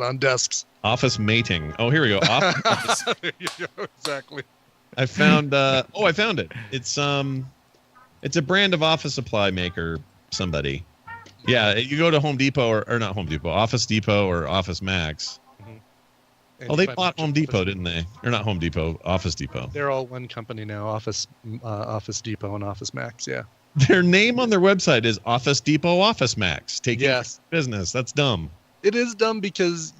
on desks. Office mating. Oh, here we go. There you go. Exactly. I found. I found it. It's a brand of office supply maker. Somebody. Yeah, you go to Home Depot or not Home Depot, Office Depot or Office Max. Mm-hmm. They bought Home Depot, didn't they? Or not Home Depot, Office Depot. They're all one company now. Office Depot and Office Max. Yeah. Their name on their website is Office Depot Office Max. Yes. Business. That's dumb. It is dumb because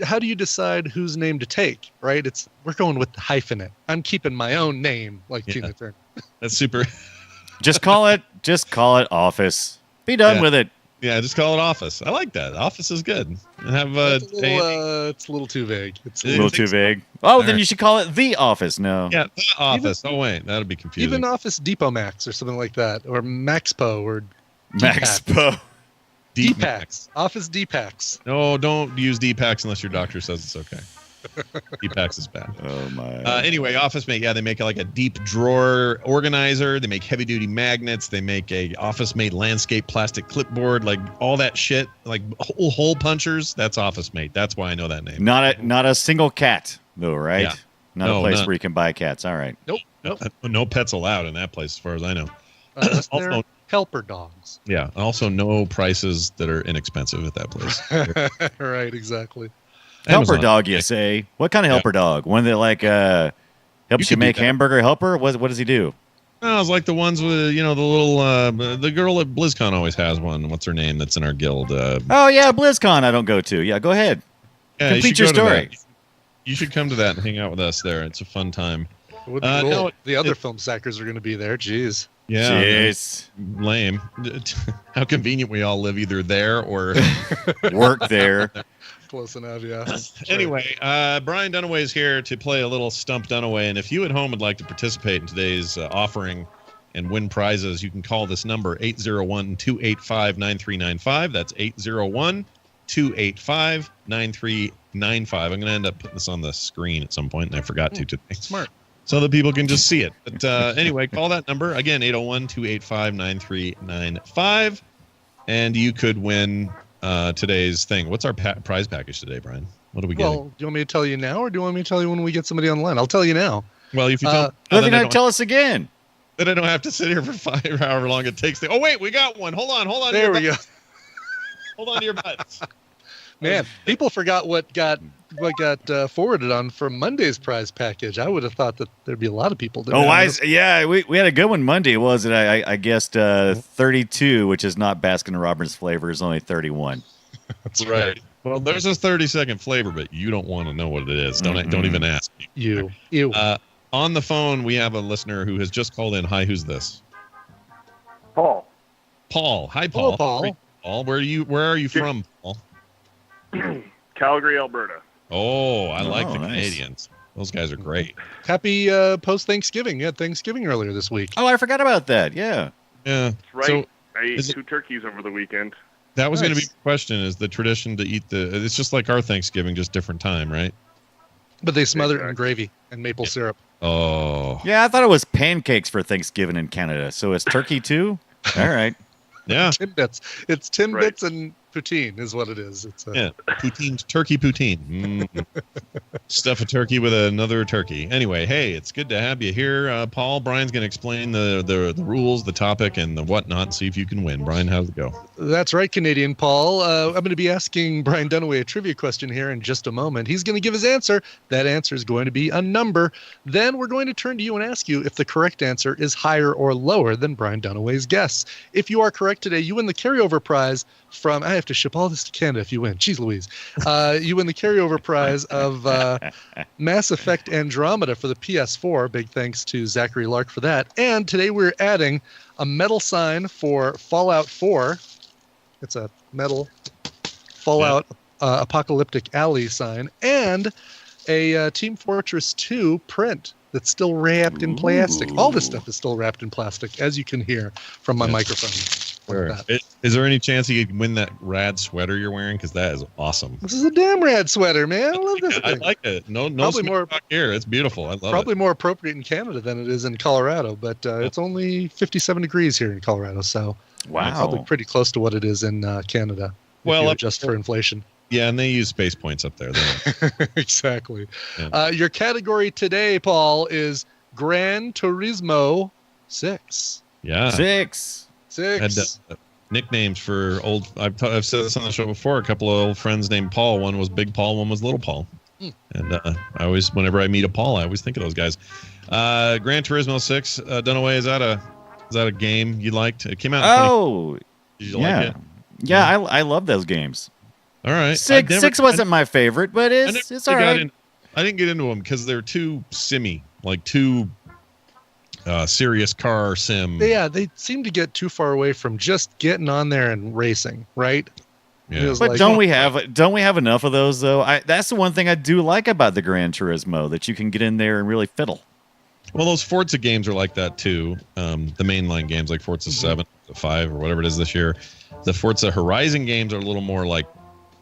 how do you decide whose name to take, right? We're going with the hyphen it. I'm keeping my own name, like Tina Turner. That's super. Just call it Office. Be done with it. Yeah, just call it Office. I like that. Office is good. It's a little too vague. It's a little too vague. Oh, then you should call it The Office. No. Yeah, The Office. Wait, that'll be confusing. Even Office Depot Max or something like that, or Maxpo or Maxpo. D-Packs. Office D-Packs. No, don't use D-Packs unless your doctor says it's okay. D-Packs is bad. Oh, my. Anyway, Office Mate. Yeah, they make like a deep drawer organizer. They make heavy-duty magnets. They make a Office-made landscape plastic clipboard. Like all that shit. Like hole punchers. That's Office Mate. That's why I know that name. Not a single cat, though, right? Yeah. Not a place where you can buy cats. All right. Nope. No pets allowed in that place, as far as I know. Also, helper dogs. Yeah. Also, no prices that are inexpensive at that place. Right. Exactly. Helper dog, you say? What kind of helper dog? One that helps you make hamburger helper? What does he do? Oh, it's like the ones with the little the girl at BlizzCon always has one. What's her name? That's in our guild. Oh yeah, BlizzCon. I don't go to. Yeah, go ahead. Yeah, complete your story. You should come to that and hang out with us there. It's a fun time. Cool. The other film sackers are going to be there. Jeez. Yeah. Jeez. Lame. How convenient we all live either there or work there. Close enough, yeah. Anyway, Brian Dunaway is here to play a little Stump Dunaway, and if you at home would like to participate in today's offering and win prizes, you can call this number 801-285-9395. That's 801-285-9395. I'm going to end up putting this on the screen at some point, and I forgot to today. Smart. So that people can just see it. But anyway, call that number. Again, 801-285-9395, and you could win today's thing. What's our prize package today, Brian? What are we getting? Well, do you want me to tell you now, or do you want me to tell you when we get somebody online? I'll tell you now. Well, if you tell us again. Then I don't have to sit here for 5 or however long it takes. Oh, wait, we got one. Hold on. There we go. Hold on to your butts. Man, people forgot what got forwarded on from Monday's prize package. I would have thought that there'd be a lot of people doing it. We had a good one Monday. What was it? I guessed 32, which is not Baskin-Robbins flavor, is only 31. That's right. Well, there's a 30-second flavor, but you don't want to know what it is. Don't even ask. You. On the phone, we have a listener who has just called in. Hi, who's this? Paul. Hi, Paul. Hello, Paul. Paul, where are you from, Paul? Calgary, Alberta. Oh, I like the Canadians. Those guys are great. Happy post-Thanksgiving. You had Thanksgiving earlier this week. Oh, I forgot about that. Yeah. Yeah. That's right. So, I ate 2 turkeys over the weekend. That was going to be the question, is the tradition to eat it's just like our Thanksgiving, just different time, right? But they smother it in gravy and maple syrup. Oh. Yeah, I thought it was pancakes for Thanksgiving in Canada. So it's turkey too? All right. Yeah. Timbits. It's Timbits and poutine is what it is. It's poutine, turkey poutine. Stuff a turkey with another turkey. Anyway, hey, it's good to have you here, Paul. Brian's going to explain the rules, the topic, and the whatnot. See if you can win. Brian, how's it go? That's right, Canadian Paul. I'm going to be asking Brian Dunaway a trivia question here in just a moment. He's going to give his answer. That answer is going to be a number. Then we're going to turn to you and ask you if the correct answer is higher or lower than Brian Dunaway's guess. If you are correct today, you win the carryover prize from, I have to ship all this to Canada if you win. Jeez Louise. You win the carryover prize of Mass Effect Andromeda for the PS4. Big thanks to Zachary Lark for that. And today we're adding a metal sign for Fallout 4. It's a metal Fallout Apocalyptic Alley sign. And a Team Fortress 2 print that's still wrapped in plastic. All this stuff is still wrapped in plastic, as you can hear from my microphone. Sure. Is there any chance you could win that rad sweater you're wearing? Because that is awesome. This is a damn rad sweater, man. I love this thing. I like it. No more here. It's beautiful. I love it. Probably more appropriate in Canada than it is in Colorado, but it's only 57 degrees here in Colorado, so wow, probably pretty close to what it is in Canada. Well, just for inflation. Yeah, and they use space points up there. Exactly. Yeah. Your category today, Paul, is Gran Turismo 6. Yeah. 6. Had nicknames for old. I've said this on the show before. A couple of old friends named Paul. One was Big Paul. One was Little Paul. And I always, whenever I meet a Paul, I always think of those guys. Gran Turismo 6. Dunaway, is that a game you liked? It came out. Did you like it? Yeah, I love those games. All right. Six wasn't my favorite, but it's all right. I didn't get into them because they're too simmy, like too serious car sim. Yeah, they seem to get too far away from just getting on there and racing, right? Yeah. But don't we have enough of those though? That's the one thing I do like about the Gran Turismo, that you can get in there and really fiddle. Well, those Forza games are like that too. The mainline games like Forza 7, 5, or whatever it is this year. The Forza Horizon games are a little more like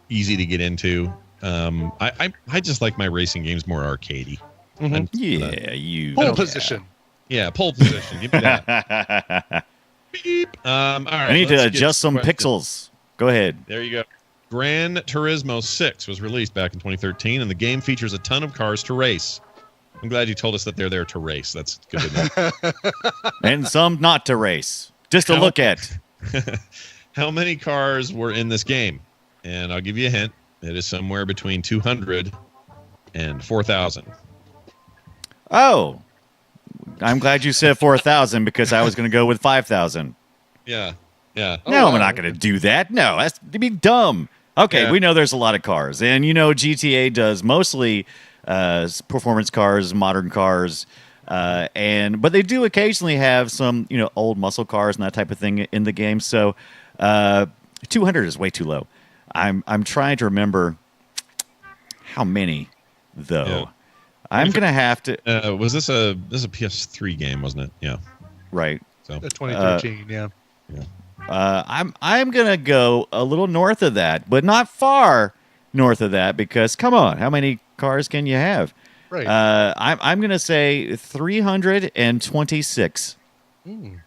easy to get into. I just like my racing games more arcadey. Mm-hmm. Pole position. Yeah, pole position. Give me that. Beep. All right. I need to adjust some pixels. Go ahead. There you go. Gran Turismo 6 was released back in 2013, and the game features a ton of cars to race. I'm glad you told us that they're there to race. That's good to know. And some not to race, just to look at. How many cars were in this game? And I'll give you a hint. It is somewhere between 200 and 4,000. Oh, I'm glad you said 4,000 because I was going to go with 5,000. Yeah. Yeah. No, I'm not going to do that. No, that's to be dumb. Okay, we know there's a lot of cars, and GTA does mostly performance cars, modern cars, but they do occasionally have some old muscle cars and that type of thing in the game. So 200 is way too low. I'm trying to remember how many though. Yeah. I'm gonna have to. Was this a PS3 game, wasn't it? Yeah. Right. So 2013. Yeah. I'm gonna go a little north of that, but not far north of that, because come on, how many cars can you have? Right. I'm gonna say 326.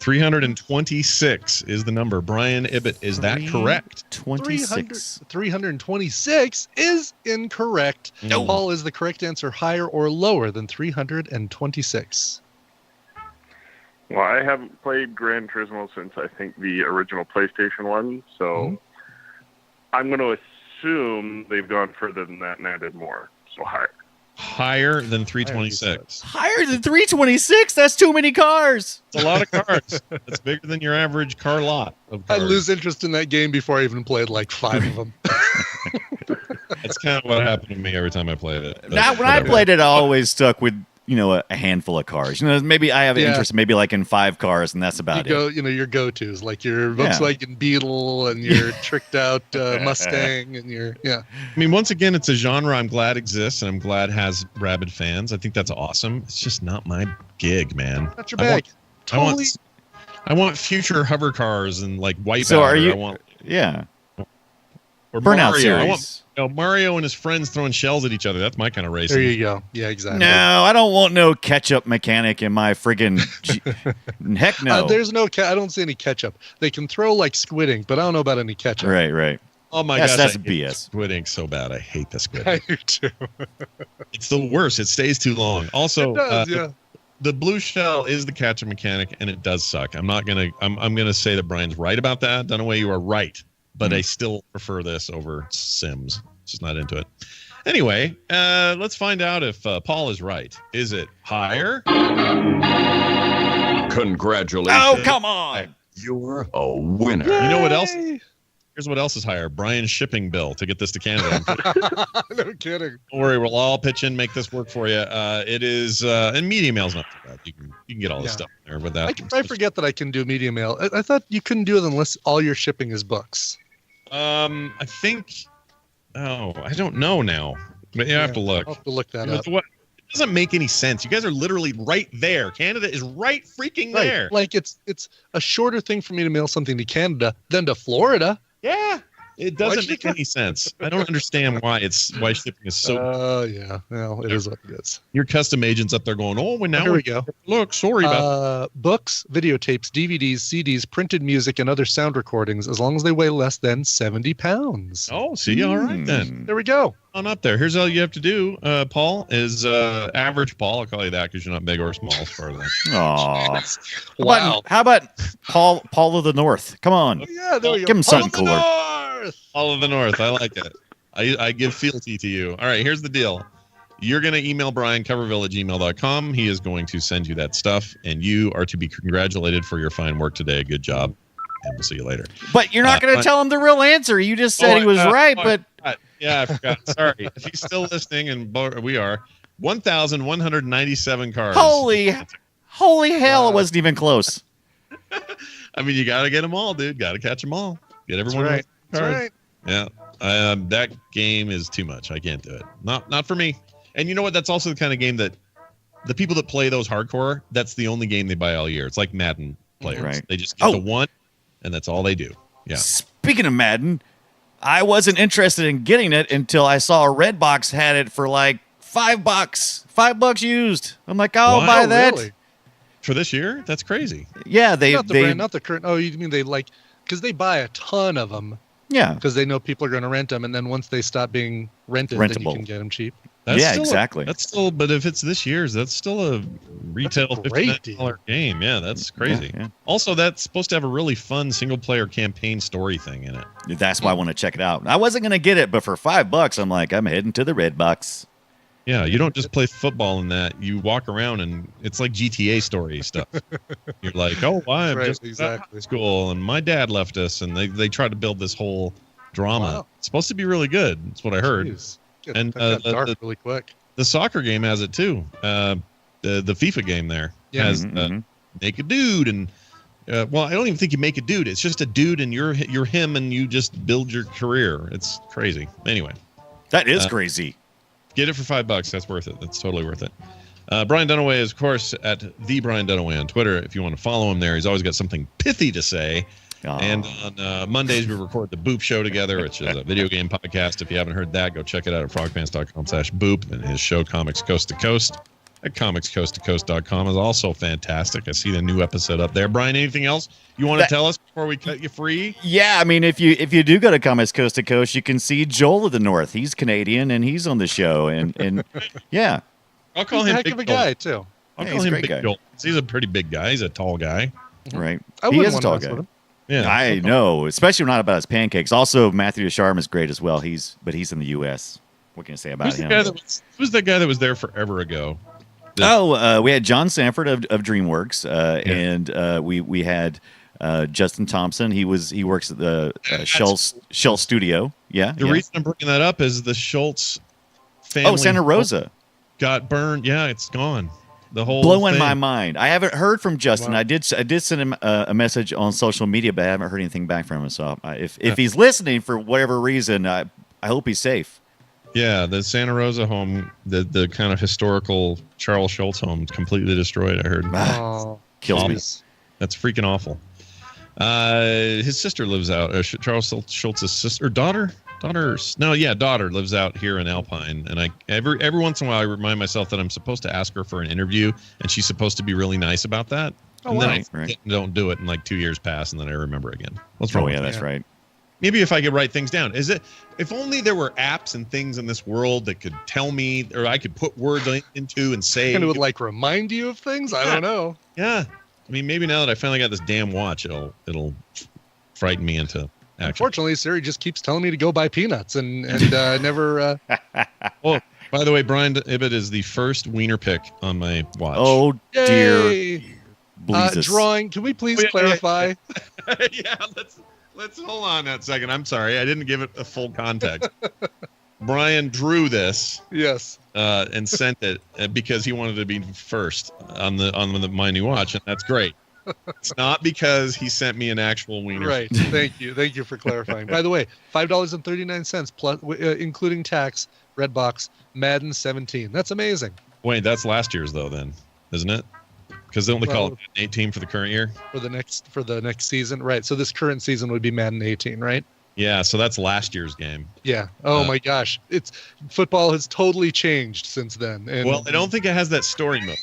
326 is the number. Brian Ibbett, is that correct? 326 is incorrect. No. Paul, is the correct answer higher or lower than 326? Well, I haven't played Gran Turismo since I think the original PlayStation 1, so I'm going to assume they've gone further than that and added more. So higher. Higher than 326. Higher than 326? That's too many cars. It's a lot of cars. That's bigger than your average car lot of cars. I lose interest in that game before I even played like 5 of them. That's kind of what happened to me every time I played it. Now, when I played it, I always stuck with a handful of cars. Maybe I have an interest maybe like in 5 cars, and that's about it. Your go-tos, like your Volkswagen Beetle and your tricked out Mustang and your I mean, once again, it's a genre I'm glad exists, and I'm glad has rabid fans. I think that's awesome. It's just not my gig, man. Not your bag. I want future hover cars and like Wipeout. So are you? Or Burnout Mario. series. I want Mario and his friends throwing shells at each other. That's my kind of racing. There you go. Yeah, exactly. No, I don't want no ketchup mechanic in my friggin' heck no. There's no. I don't see any ketchup. They can throw like squid ink, but I don't know about any ketchup. Right. Oh my gosh, that's I hate BS. Squid ink so bad. I hate the squid I ink. do too. It's the worst. It stays too long. Also, it does, the blue shell is the ketchup mechanic, and it does suck. I'm gonna say that Brian's right about that. Dunaway, you are right, but I still prefer this over Sims. Just not into it. Anyway, let's find out if Paul is right. Is it higher? Congratulations. Oh, come on. You're a winner. You know what else? Here's what else is higher. Brian's shipping bill to get this to Canada. No kidding. Don't worry, we'll all pitch in, make this work for you. It is, and media mail's not too bad. You can get all this stuff in there with that. I forget that I can do media mail. I thought you couldn't do it unless all your shipping is books. I think. Oh, I don't know now. But you have to look. I'll have to look that up. It doesn't make any sense. You guys are literally right there. Canada is right freaking there. Like it's a shorter thing for me to mail something to Canada than to Florida. Yeah. It doesn't make any sense. I don't understand why shipping is so. Oh yeah, well, it is what it is. Your custom agents up there going, oh, well, now Here we go. Look, sorry about books, videotapes, DVDs, CDs, printed music, and other sound recordings, as long as they weigh less than 70 pounds. Oh, see, all right then. There we go. On up there. Here's all you have to do, Paul, is average Paul. I'll call you that because you're not big or small as part of that. Aw. Wow. How about Paul of the North? Come on. Oh, yeah, there we go. Give him something Paul of the cooler. North! All of the North. I like it. I give fealty to you. All right, here's the deal. You're going to email Brian, coverville@gmail.com. He is going to send you that stuff, and you are to be congratulated for your fine work today. Good job, and we'll see you later. But you're not going to tell him the real answer. You just said he was right, but... Yeah, I forgot. Sorry. If he's still listening, and we are, 1,197 cars. Holy hell, Wow. it wasn't even close. I mean, you got to get them all, dude. Got to catch them all. Get everyone right. cards. That's right. Yeah. That game is too much. I can't do it. Not for me. And you know what? That's also the kind of game that the people that play those hardcore, that's the only game they buy all year. It's like Madden players. Right. They just get the one, and that's all they do. Yeah. Speaking of Madden, I wasn't interested in getting it until I saw Redbox had it for like $5. $5 used. I'm like, I'll Wow, buy that. Really? For this year? That's crazy. Yeah, Not the brand, not the current. Oh, you mean they like, because they buy a ton of them yeah. because they know people are going to rent them, and then once they stop being rented, then you Rentable. can get them cheap. That's Yeah, still exactly. That's still, but if it's this year's, that's still a retail That's a great $59 game. Yeah, that's crazy. Yeah, Also, that's supposed to have a really fun single-player campaign story thing in it. yeah. That's why I want to check it out. I wasn't going to get it, but for $5, I'm like, I'm heading to the Redbox. Yeah, you don't just play football in that. You walk around and it's like GTA story stuff. You're like, oh, I'm Right, just exactly. at school and my dad left us, and they try to build this whole drama. Wow. It's supposed to be really good. That's what I heard. Jeez. And, That got dark really quick. The soccer game has it too. The FIFA game there Yeah. has Mhm. make a dude, and well, I don't even think you make a dude. It's just a dude, and you're him, and you just build your career. It's crazy. Anyway, That is crazy. get it for $5. That's worth it. That's totally worth it. Brian Dunaway is, of course, at the Brian Dunaway on Twitter. If you want to follow him there, he's always got something pithy to say. Aw. And on Mondays, we record the Boop Show together, which is a video game podcast. If you haven't heard that, go check it out at frogpants.com/boop. And his show, Comics Coast to Coast, at comicscoasttocoast.com is also fantastic. I see the new episode up there. Brian, anything else you want to tell us before we cut you free? Yeah, I mean, if you do go to Comics Coast to Coast, you can see Joel of the North. He's Canadian, and he's on the show. And yeah. I'll call He's a him heck Big of a Joel. guy too. I'll Yeah, call he's a him great Big guy. Joel. He's a pretty big guy. He's a tall guy. Right. I He wouldn't is a want to tall mess with guy. him. Yeah. I know, especially not about his pancakes. Also, Matthew Ducharme is great as well. He's in the U.S. What can I say about Who's the him? guy who's the guy that was there forever ago? We had John Sanford of DreamWorks, and we had Justin Thompson. He works at the Shell Studio. Yeah. The reason I'm bringing that up is the Schultz family. Oh, Santa Rosa. Got burned. Yeah, it's gone. The whole Blowing thing. my mind. I haven't heard from Justin. Wow. I did send him a message on social media, but I haven't heard anything back from him. So if he's listening for whatever reason, I hope he's safe. Yeah, the Santa Rosa home, the kind of historical Charles Schultz home, is completely destroyed. I heard. Oh, Kills me. jeez. That's freaking awful. His sister lives out. Charles Schultz's sister, daughter lives out here in Alpine. And every once in a while, I remind myself that I'm supposed to ask her for an interview, and she's supposed to be really nice about that. Oh, and then wow. I Right. don't do it, and like 2 years pass, and then I remember again. What's wrong? Oh with yeah, that? that's right. Maybe if I could write things down. If only there were apps and things in this world that could tell me, or I could put words into and say. And it would like remind you of things. I don't know. Yeah, I mean, maybe now that I finally got this damn watch, it'll frighten me into action. Unfortunately, Siri just keeps telling me to go buy peanuts and never. Oh, by the way, Brian Ibbett is the first wiener pick on my watch. Oh dear. Yay! Bleezus. Drawing. Can we please Oh, yeah, clarify? Yeah, let's hold on that second. I'm sorry, I didn't give it a full context. Brian drew this Yes. and sent it because he wanted to be first on my new watch, and that's great. It's not because he sent me an actual wiener. Right. Thank you for clarifying. By the way, $5.39 plus, including tax. Redbox Madden 17. That's amazing. Wait, that's last year's though, then, isn't it? Because they only call it Well, Madden 18 for the current year. for the next season, right? So this current season would be Madden 18, right? Yeah, so that's last year's game. Yeah. Oh my gosh, football has totally changed since then. And, Well, I don't think it has that story mode.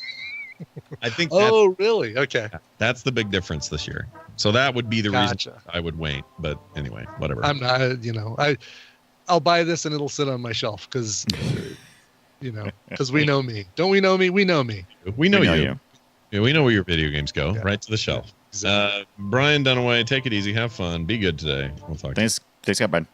I think Oh, really? Okay. that's the big difference this year. So that would be the reason Gotcha. I would wait. But anyway, whatever. I'm not. I'll buy this and it'll sit on my shelf because we know me. Don't we know me? We know me. We know, We know you. you. Yeah, we know where your video games go. Yeah. Right to the shelf. Exactly. Brian Dunaway, take it easy. Have fun. Be good today. We'll talk to you. Thanks, Scott. Bye.